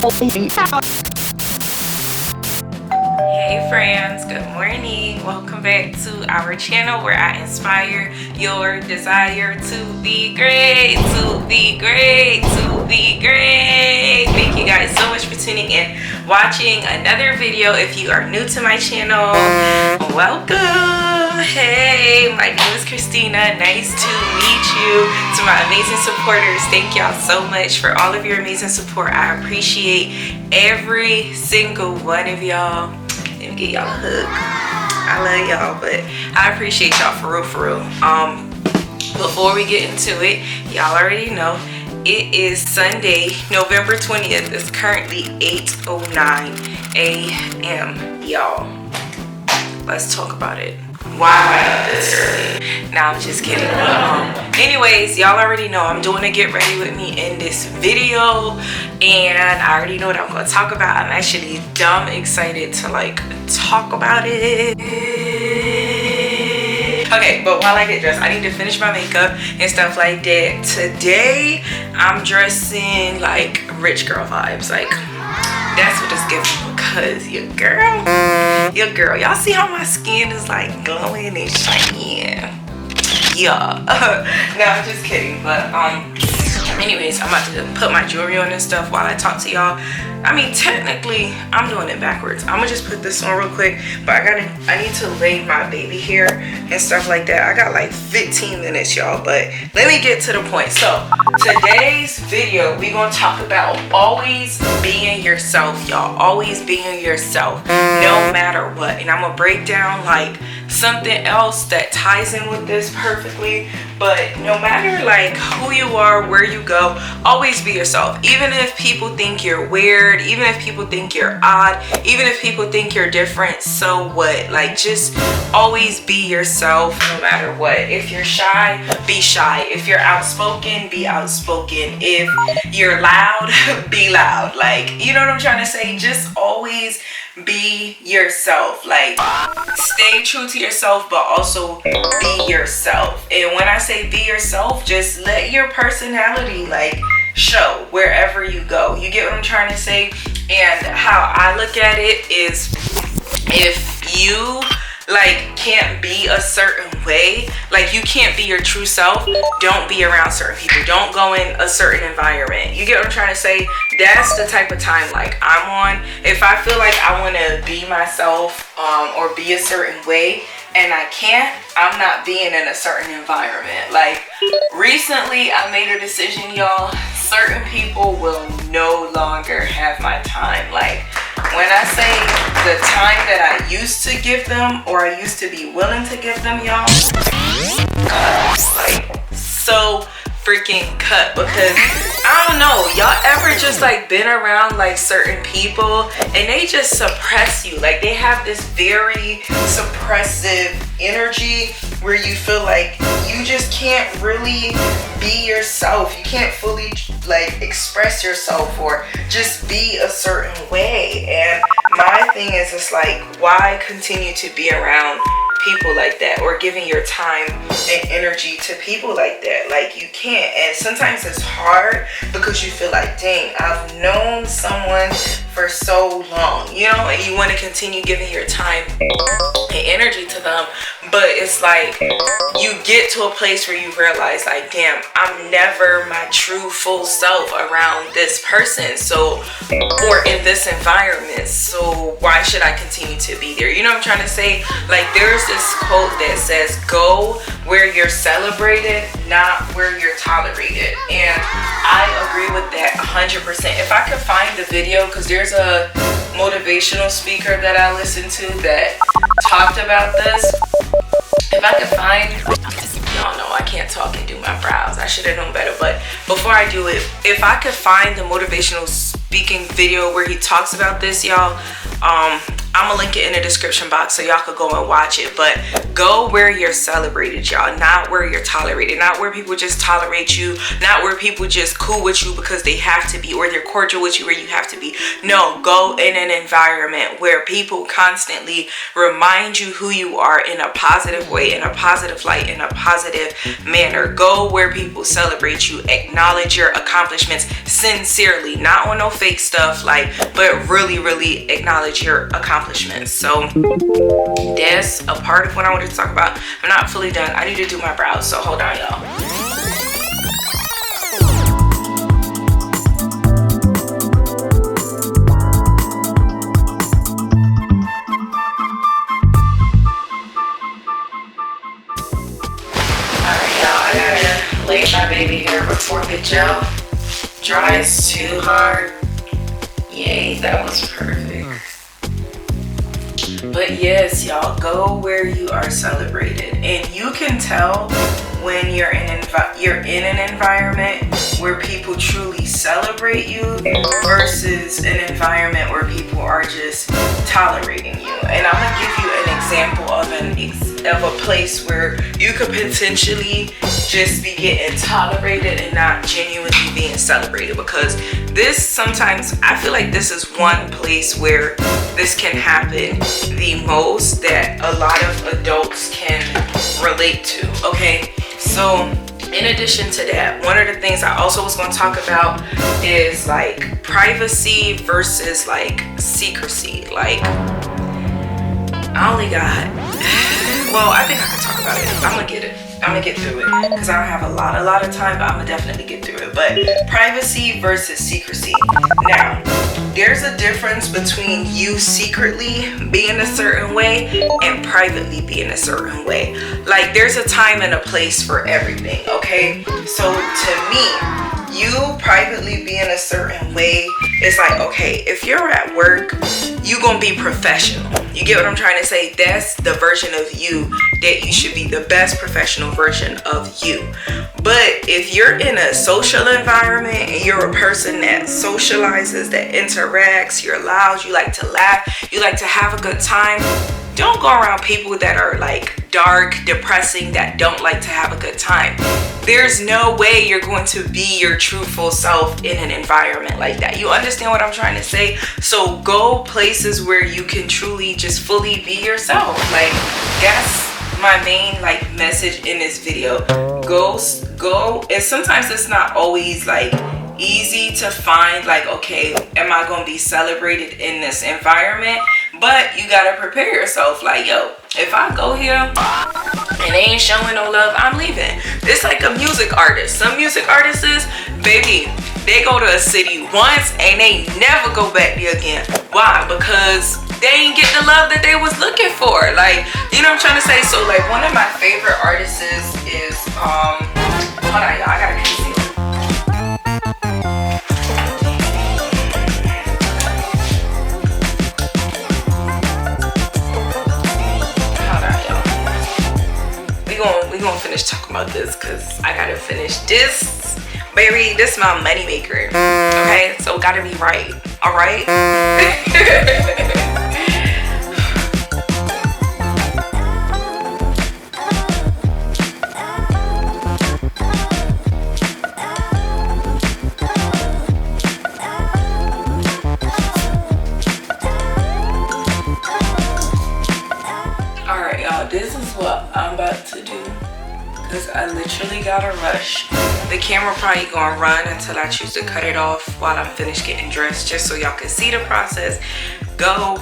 Hey friends, good morning. Welcome back to our channel where I inspire your desire to be great, to be great, to be great. Thank you guys so much for tuning in, watching another video. If you are new to my channel, welcome. Hey, my name is Christina. Nice to meet you. To my amazing supporters, thank y'all so much for all of your amazing support. I appreciate every single one of y'all. Let me get y'all a hug. I love y'all, but I appreciate y'all for real. Before we get into it, y'all already know it is Sunday, November 20th. It's currently 8:09 a.m. y'all. Let's talk about it. Why am I up this early? Nah, I'm just kidding. Anyways, y'all already know I'm doing a get ready with me in this video, and I already know what I'm gonna talk about. I'm actually dumb excited to like talk about it. Okay, but while I get dressed, I need to finish my makeup and stuff like that. Today, I'm dressing like rich girl vibes. Like, that's what it's giving, because your girl, y'all see how my skin is like glowing and shiny? Yeah. No, I'm just kidding. But anyways, I'm about to put my jewelry on and stuff while I talk to y'all. I mean, technically, I'm doing it backwards. I'm gonna just put this on real quick, but I need to lay my baby hair and stuff like that. I got like 15 minutes, y'all, but let me get to the point. So today's video, we gonna talk about always being yourself, y'all. Always being yourself, no matter what. And I'm gonna break down like something else that ties in with this perfectly. But no matter like who you are, where you go, always be yourself. Even if people think you're weird, even if people think you're odd, even if people think you're different, so what? Like, just always be yourself no matter what. If you're shy, be shy. If you're outspoken, be outspoken. If you're loud, be loud. Like, you know what I'm trying to say? Just always be yourself. Like, stay true to yourself, but also be yourself. And when I say be yourself, just let your personality like show wherever you go. You get what I'm trying to say? And how I look at it is, if you like can't be a certain way, like you can't be your true self, don't be around certain people, don't go in a certain environment. You get what I'm trying to say? That's the type of time like I'm on. If I feel like I want to be myself or be a certain way and I can't, I'm not being in a certain environment. Like, recently I made a decision, y'all. Certain people will no longer have my time. Like, when I say the time that I used to give them, or I used to be willing to give them, y'all, like, so freaking cut. Because I don't know, y'all ever just like been around like certain people and they just suppress you? Like, they have this very suppressive energy where you feel like you just can't really be yourself. You can't fully like express yourself or just be a certain way. And my thing is, it's like, why continue to be around people like that, or giving your time and energy to people like that? Like, you can't. And sometimes it's hard because you feel like, dang, I've known someone for so long, you know, and you want to continue giving your time and energy to them. But it's like, you get to a place where you realize like, damn, I'm never my true full self around this person, so, or in this environment, so why should I continue to be there? You know what I'm trying to say? Like, there's this quote that says, go where you're celebrated, not where you're tolerated. And I agree with that 100%. If I could find the video, because there's a motivational speaker that I listened to that talked about this. If I could find, y'all know I can't talk and do my brows. I should have known better. But before I do it, if I could find the motivational speaking video where he talks about this, y'all, I'm gonna link it in the description box so y'all could go and watch it. But go where you're celebrated, y'all, not where you're tolerated, not where people just tolerate you, not where people just cool with you because they have to be, or they're cordial with you where you have to be. No, go in an environment where people constantly remind you who you are in a positive way, in a positive light, in a positive manner. Go where people celebrate you, acknowledge your accomplishments sincerely, not on no fake stuff, like, but really acknowledge your accomplishments. So that's a part of what I wanted to talk about. I'm not fully done. I need to do my brows, so hold on, y'all. Lay my baby hair before the gel dries too hard. Yay, that was perfect. But yes, y'all, go where you are celebrated, and you can tell when you're in an environment where people truly celebrate you versus an environment where people are just tolerating you. And I'm gonna give you an example of a place where you could potentially just be getting tolerated and not genuinely being celebrated, because this, sometimes I feel like this is one place where this can happen the most, that a lot of adults can relate to. Okay, so in addition to that, one of the things I also was going to talk about is like privacy versus like secrecy. Like, I only got, well, I think I can talk about it. I'm gonna get through it because I don't have a lot of time, but I'm gonna definitely get through it. But privacy versus secrecy. Now, there's a difference between you secretly being a certain way and privately being a certain way. Like, there's a time and a place for everything, okay? So to me, you privately being a certain way, it's like, okay, if you're at work, you gonna be professional. You get what I'm trying to say? That's the version of you that you should be, the best professional version of you. But if you're in a social environment and you're a person that socializes, that interacts, you're loud, you like to laugh, you like to have a good time, don't go around people that are like dark, depressing, that don't like to have a good time. There's no way you're going to be your truthful self in an environment like that. You understand what I'm trying to say? So go places where you can truly just fully be yourself. Like, that's my main like message in this video. Go, and sometimes it's not always like easy to find, like, okay, am I gonna be celebrated in this environment? But you gotta prepare yourself, like, yo, if I go here and they ain't showing no love, I'm leaving. It's like a music artist. Some music artists, baby, they go to a city once and they never go back there again. Why? Because they ain't get the love that they was looking for. Like, you know what I'm trying to say? So like, one of my favorite artists is hold on, y'all, I gotta conceal. We gonna finish talking about this because I gotta finish this, baby. This is my money maker, okay? So gotta be right, all right? All right, y'all. This is what I'm about to do, because I literally gotta rush. The camera probably gonna run until I choose to cut it off while I'm finished getting dressed, just so y'all can see the process. Go.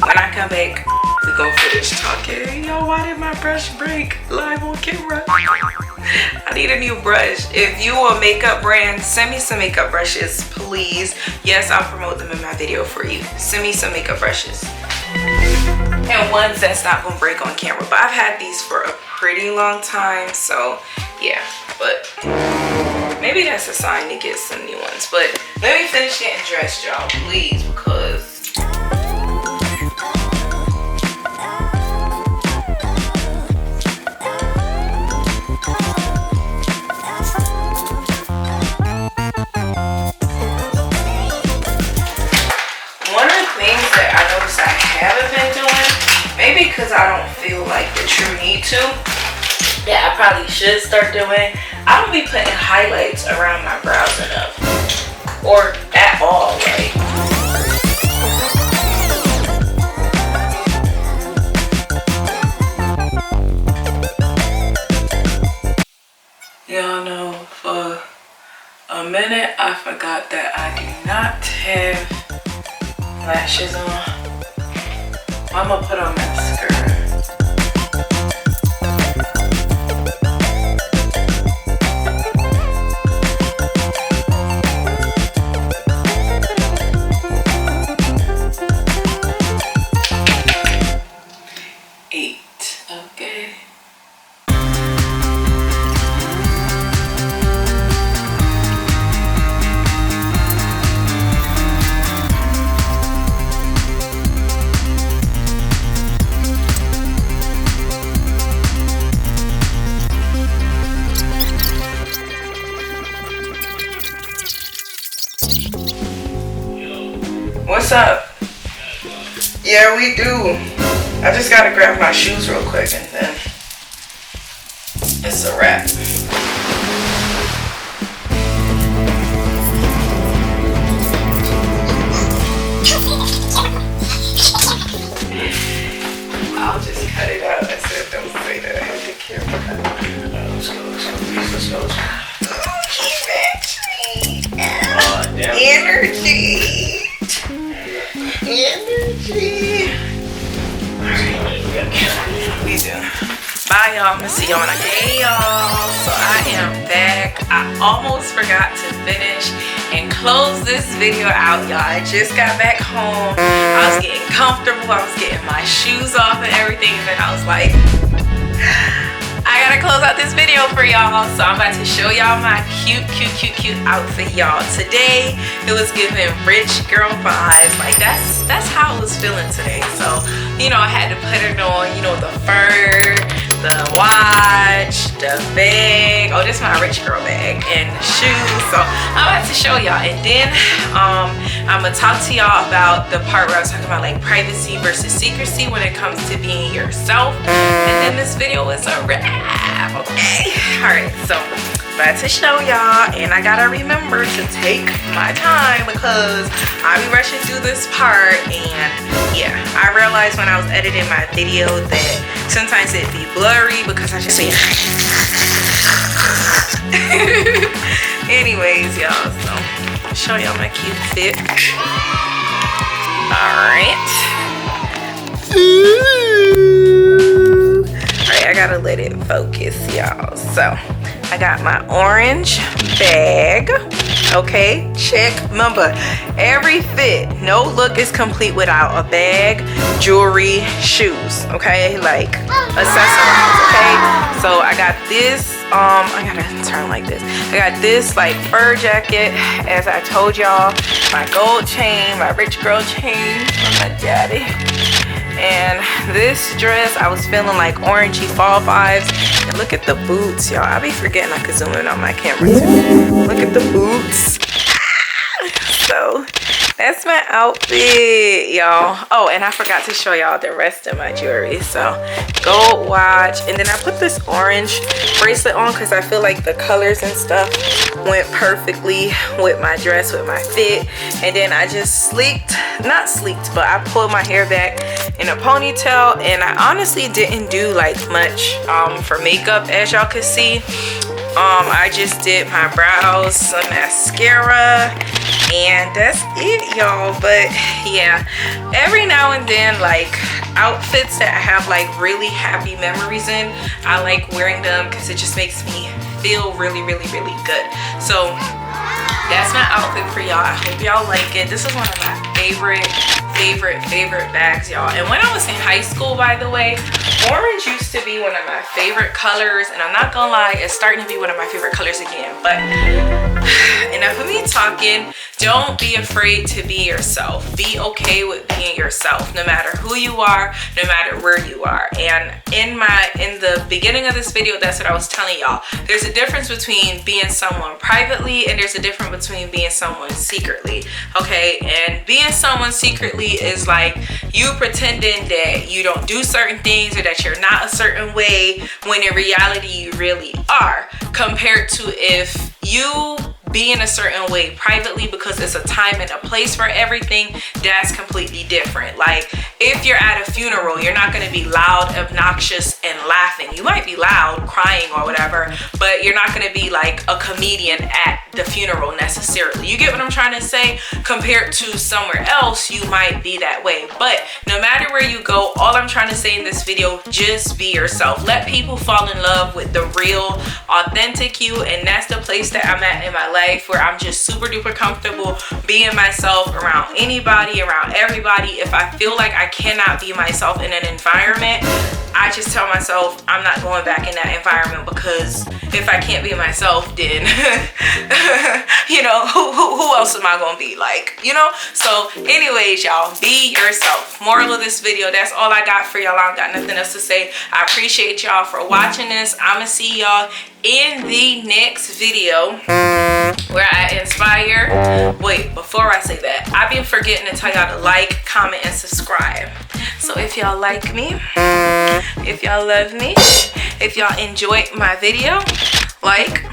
When I come back, we gonna finish talking. Yo, why did my brush break live on camera? I need a new brush. If you a makeup brand, send me some makeup brushes, please. Yes, I'll promote them in my video for you. Send me some makeup brushes. And ones that's not gonna break on camera. But I've had these for a pretty long time, so yeah. But maybe that's a sign to get some new ones. But let me finish getting dressed, y'all, please, because one of the things that I noticed I haven't been because I don't feel like the true need to, that I probably should start doing. I don't be putting highlights around my brows enough, or at all, like. Y'all know, for a minute I forgot that I do not have lashes on. I'm gonna put on mascara. Okay. What's up? Yeah, we do. I just gotta grab my shoes real quick and then it's a wrap. I'll just cut it out. I said don't say that. I have to care about that. Let's go. Energy. We do. Bye y'all. I'm gonna see y'all in a hey y'all. So I am back. I almost forgot to finish and close this video out, y'all. I just got back home. I was getting comfortable. I was getting my shoes off and everything, and then I was like, I gotta close out this video for y'all. So I'm about to show y'all my cute outfit, y'all. Today it was giving rich girl vibes. Like that's how I was feeling today. So, you know, I had to put it on, you know, the fur, the watch, the bag. Oh, this is my rich girl bag, and the shoes. So I'm about to show y'all, and then I'm gonna talk to y'all about the part where I was talking about like privacy versus secrecy when it comes to being yourself. And then this video is a wrap. Okay, all right, so about to show y'all, and I gotta remember to take my time because I be rushing through this part. And yeah, I realized when I was editing my video that sometimes it'd be blurry because I just say anyways, y'all, so I'll show y'all my cute fit. All right. Alright, I gotta let it focus, y'all. So I got my orange bag. Okay, check. Remember, every fit, no look is complete without a bag, jewelry, shoes. Okay, like accessories. Okay, so I got this. I gotta turn like this. I got this like fur jacket, as I told y'all. My gold chain, my rich girl chain from my daddy. And this dress, I was feeling like orangey fall vibes. And look at the boots, y'all. I be forgetting I could zoom in on my camera too. Look at the boots. So that's my outfit, y'all. Oh, and I forgot to show y'all the rest of my jewelry. So gold watch, and then I put this orange bracelet on because I feel like the colors and stuff went perfectly with my dress, with my fit. And then I just not sleeked, but I pulled my hair back in a ponytail, and I honestly didn't do like much for makeup, as y'all could see. I just did my brows, some mascara, and that's it, y'all. But yeah, every now and then, like outfits that I have like really happy memories in, I like wearing them because it just makes me feel really good. So that's my outfit for y'all. I hope y'all like it. This is one of my favorite bags, y'all. And when I was in high school, by the way, orange used to be one of my favorite colors, and I'm not gonna lie, it's starting to be one of my favorite colors again. But in enough of me talking. Don't be afraid to be yourself. Be okay with being yourself, no matter who you are, no matter where you are. And in the beginning of this video, that's what I was telling y'all. There's a difference between being someone privately and there's a difference between being someone secretly, okay? And being someone secretly is like you pretending that you don't do certain things or that you're not a certain way when in reality you really are, compared to if you being a certain way privately because it's a time and a place for everything. That's completely different. Like if you're at a funeral, you're not going to be loud, obnoxious, and laughing. You might be loud, crying or whatever, but you're not going to be like a comedian at the funeral necessarily. You get what I'm trying to say? Compared to somewhere else, you might be that way. But no matter where you go, all I'm trying to say in this video, just be yourself. Let people fall in love with the real, authentic you, and that's the place that I'm at in my life, where I'm just super duper comfortable being myself around anybody, around everybody. If I feel like I cannot be myself in an environment, I just tell myself I'm not going back in that environment, because if I can't be myself, then you know, who else am I gonna be like, you know? So anyways, y'all, be yourself. Moral of this video, that's all I got for y'all. I don't got nothing else to say. I appreciate y'all for watching this. I'ma see y'all in the next video where I inspire. Wait, before I say that, I've been forgetting to tell y'all to like, comment, and subscribe. So if y'all like me, if y'all love me, if y'all enjoyed my video, like,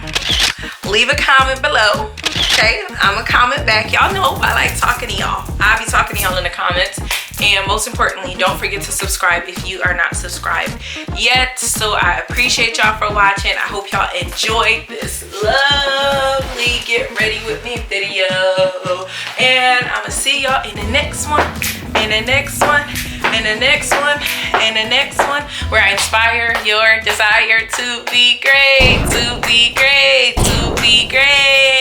leave a comment below. Okay, I'm gonna comment back. Y'all know I like talking to y'all. I'll be talking to y'all in the comments. And most importantly, don't forget to subscribe if you are not subscribed yet. So I appreciate y'all for watching. I hope y'all enjoyed this lovely get ready with me video. And I'm gonna see y'all in the next one, in the next one, in the next one, in the next one, where I inspire your desire to be great, to be great, to be great.